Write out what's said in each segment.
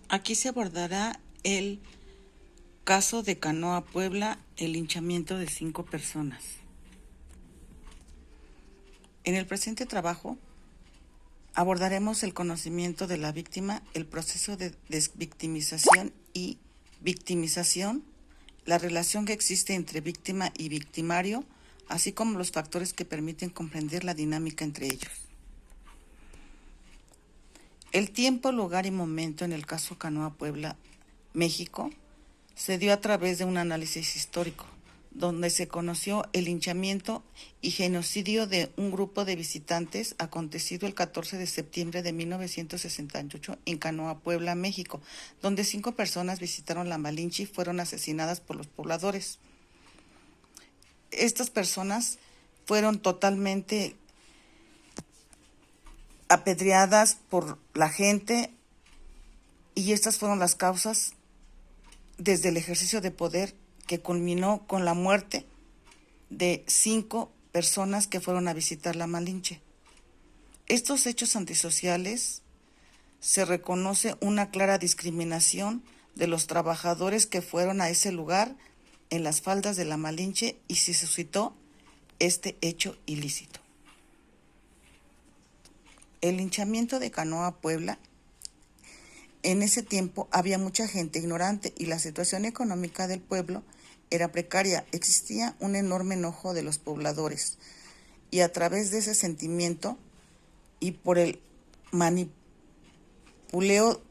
Aquí se abordará el caso de Canoa Puebla, el linchamiento de 5 personas. En el presente trabajo abordaremos el conocimiento de la víctima, el proceso de desvictimización y victimización, la relación que existe entre víctima y victimario, así como los factores que permiten comprender la dinámica entre ellos. El tiempo, lugar y momento en el caso Canoa Puebla, México, se dio a través de un análisis histórico, donde se conoció el linchamiento y genocidio de un grupo de visitantes acontecido el 14 de septiembre de 1968 en Canoa Puebla, México, donde 5 personas visitaron la Malinche y fueron asesinadas por los pobladores. Estas personas fueron totalmente apedreadas por la gente y estas fueron las causas desde el ejercicio de poder que culminó con la muerte de 5 personas que fueron a visitar la Malinche. Estos hechos antisociales se reconoce una clara discriminación de los trabajadores que fueron a ese lugar en las faldas de la Malinche y se suscitó este hecho ilícito. El linchamiento de Canoa Puebla, en ese tiempo había mucha gente ignorante y la situación económica del pueblo era precaria. Existía un enorme enojo de los pobladores y a través de ese sentimiento y por el manipuleo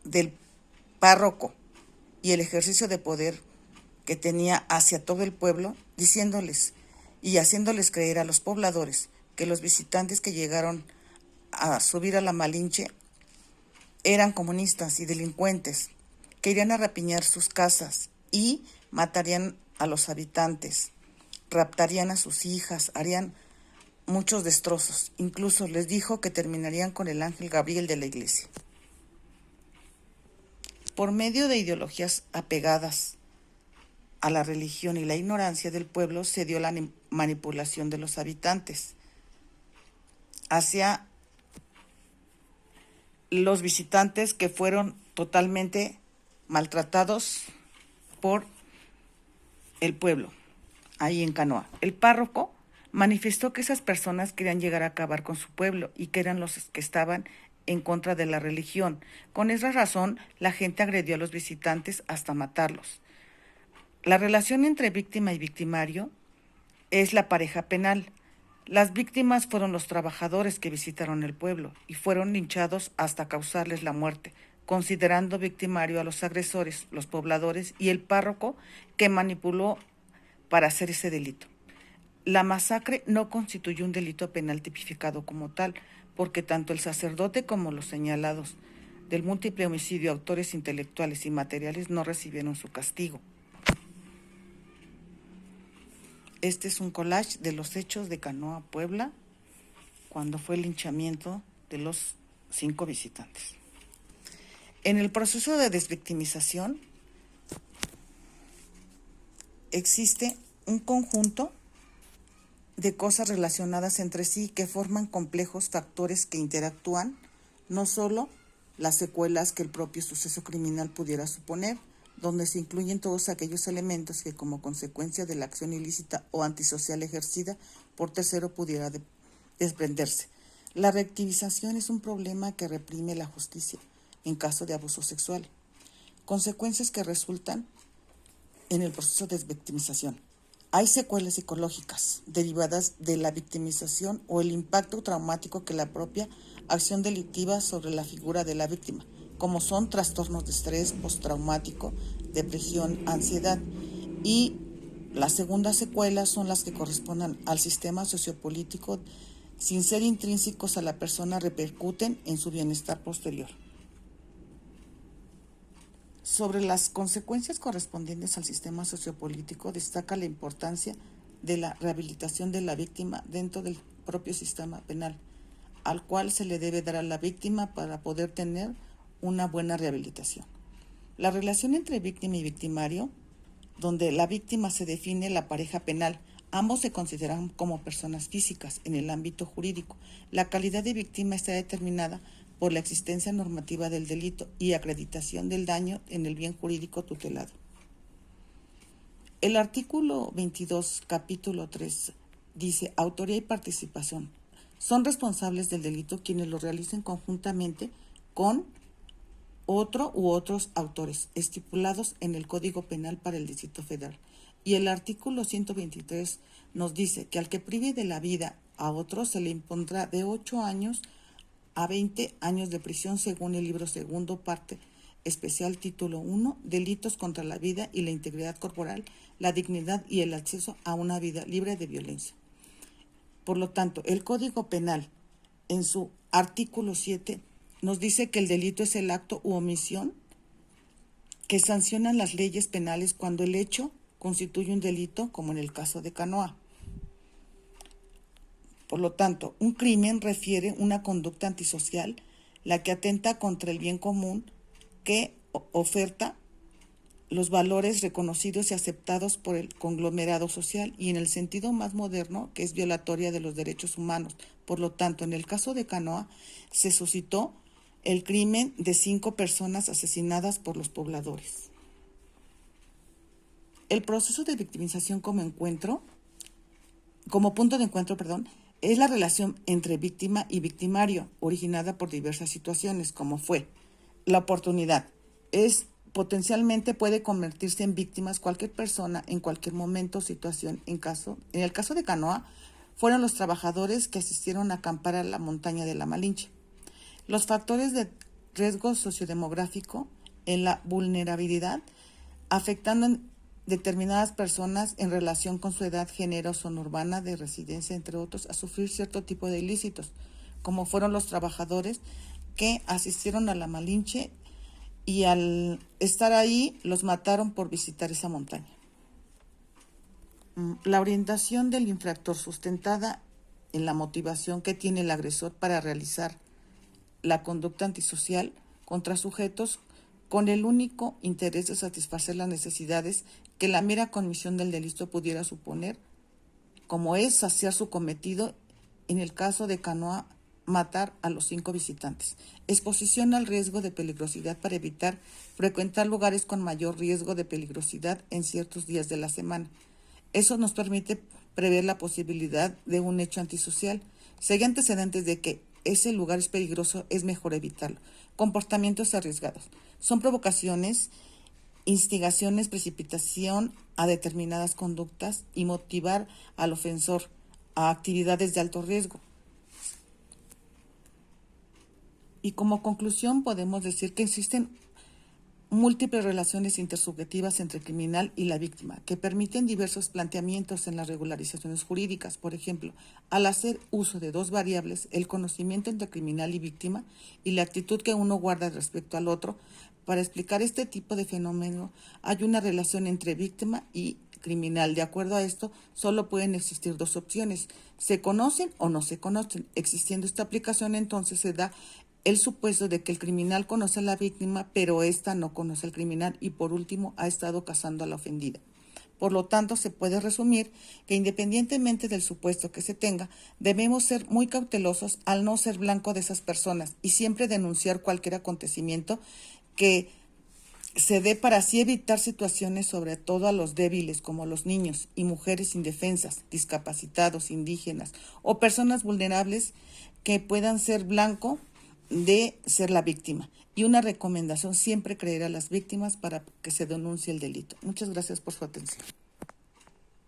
del párroco y el ejercicio de poder que tenía hacia todo el pueblo, diciéndoles y haciéndoles creer a los pobladores que los visitantes que llegaron a subir a la Malinche eran comunistas y delincuentes que irían a rapiñar sus casas y matarían a los habitantes, raptarían a sus hijas, harían muchos destrozos. Incluso les dijo que terminarían con el ángel Gabriel de la iglesia. Por medio de ideologías apegadas a la religión y la ignorancia del pueblo, se dio la manipulación de los habitantes hacia los visitantes que fueron totalmente maltratados por el pueblo, ahí en Canoa. El párroco manifestó que esas personas querían llegar a acabar con su pueblo y que eran los que estaban en contra de la religión. Con esa razón, la gente agredió a los visitantes hasta matarlos. La relación entre víctima y victimario es la pareja penal. Las víctimas fueron los trabajadores que visitaron el pueblo y fueron linchados hasta causarles la muerte, considerando victimario a los agresores, los pobladores y el párroco que manipuló para hacer ese delito. La masacre no constituyó un delito penal tipificado como tal, porque tanto el sacerdote como los señalados del múltiple homicidio, autores intelectuales y materiales, no recibieron su castigo. Este es un collage de los hechos de Canoa Puebla cuando fue el linchamiento de los 5 visitantes. En el proceso de desvictimización existe un conjunto de cosas relacionadas entre sí que forman complejos factores que interactúan, no solo las secuelas que el propio suceso criminal pudiera suponer, donde se incluyen todos aquellos elementos que como consecuencia de la acción ilícita o antisocial ejercida por tercero pudiera desprenderse. La reactivización es un problema que reprime la justicia en caso de abuso sexual. Consecuencias que resultan en el proceso de desvictimización. Hay secuelas psicológicas derivadas de la victimización o el impacto traumático que la propia acción delictiva sobre la figura de la víctima, como son trastornos de estrés postraumático, depresión, ansiedad. Y las segundas secuelas son las que corresponden al sistema sociopolítico, sin ser intrínsecos a la persona, repercuten en su bienestar posterior. Sobre las consecuencias correspondientes al sistema sociopolítico, destaca la importancia de la rehabilitación de la víctima dentro del propio sistema penal, al cual se le debe dar a la víctima para poder tener una buena rehabilitación. La relación entre víctima y victimario, donde la víctima se define la pareja penal, ambos se consideran como personas físicas en el ámbito jurídico. La calidad de víctima está determinada por la existencia normativa del delito y acreditación del daño en el bien jurídico tutelado. El artículo 22, capítulo 3, dice: autoría y participación. Son responsables del delito quienes lo realicen conjuntamente con otro u otros autores estipulados en el Código Penal para el Distrito Federal. Y el artículo 123 nos dice que al que prive de la vida a otro se le impondrá de 8 años a 20 años de prisión según el libro segundo, parte especial, título 1, delitos contra la vida y la integridad corporal, la dignidad y el acceso a una vida libre de violencia. Por lo tanto, el Código Penal, en su artículo 7, nos dice que el delito es el acto u omisión que sancionan las leyes penales cuando el hecho constituye un delito, como en el caso de Canoa. Por lo tanto, un crimen refiere una conducta antisocial, la que atenta contra el bien común, que oferta los valores reconocidos y aceptados por el conglomerado social, y en el sentido más moderno, que es violatoria de los derechos humanos. Por lo tanto, en el caso de Canoa, se suscitó el crimen de 5 personas asesinadas por los pobladores. El proceso de victimización como punto de encuentro, es la relación entre víctima y victimario, originada por diversas situaciones, como fue la oportunidad. Potencialmente puede convertirse en víctimas cualquier persona en cualquier momento o situación. En el caso de Canoa, fueron los trabajadores que asistieron a acampar a la montaña de la Malinche. Los factores de riesgo sociodemográfico en la vulnerabilidad, afectando a determinadas personas en relación con su edad, género, zona urbana de residencia, entre otros, a sufrir cierto tipo de ilícitos, como fueron los trabajadores que asistieron a la Malinche y al estar ahí los mataron por visitar esa montaña. La orientación del infractor, sustentada en la motivación que tiene el agresor para realizar la conducta antisocial contra sujetos con el único interés de satisfacer las necesidades que la mera comisión del delito pudiera suponer, como es saciar su cometido, en el caso de Canoa, matar a los 5 visitantes. Exposición al riesgo de peligrosidad para evitar frecuentar lugares con mayor riesgo de peligrosidad en ciertos días de la semana. Eso nos permite prever la posibilidad de un hecho antisocial. Si hay antecedentes de que ese lugar es peligroso, es mejor evitarlo. Comportamientos arriesgados. Son provocaciones, instigaciones, precipitación a determinadas conductas y motivar al ofensor a actividades de alto riesgo. Y como conclusión podemos decir que existen múltiples relaciones intersubjetivas entre el criminal y la víctima, que permiten diversos planteamientos en las regularizaciones jurídicas. Por ejemplo, al hacer uso de 2 variables, el conocimiento entre criminal y víctima y la actitud que uno guarda respecto al otro, para explicar este tipo de fenómeno hay una relación entre víctima y criminal. De acuerdo a esto, solo pueden existir 2 opciones: se conocen o no se conocen. Existiendo esta aplicación, entonces se da el supuesto de que el criminal conoce a la víctima, pero ésta no conoce al criminal y, por último, ha estado cazando a la ofendida. Por lo tanto, se puede resumir que, independientemente del supuesto que se tenga, debemos ser muy cautelosos al no ser blanco de esas personas y siempre denunciar cualquier acontecimiento que se dé, para así evitar situaciones, sobre todo a los débiles, como los niños y mujeres indefensas, discapacitados, indígenas o personas vulnerables, que puedan ser blanco de ser la víctima. Y una recomendación: siempre creer a las víctimas para que se denuncie el delito. Muchas gracias por su atención.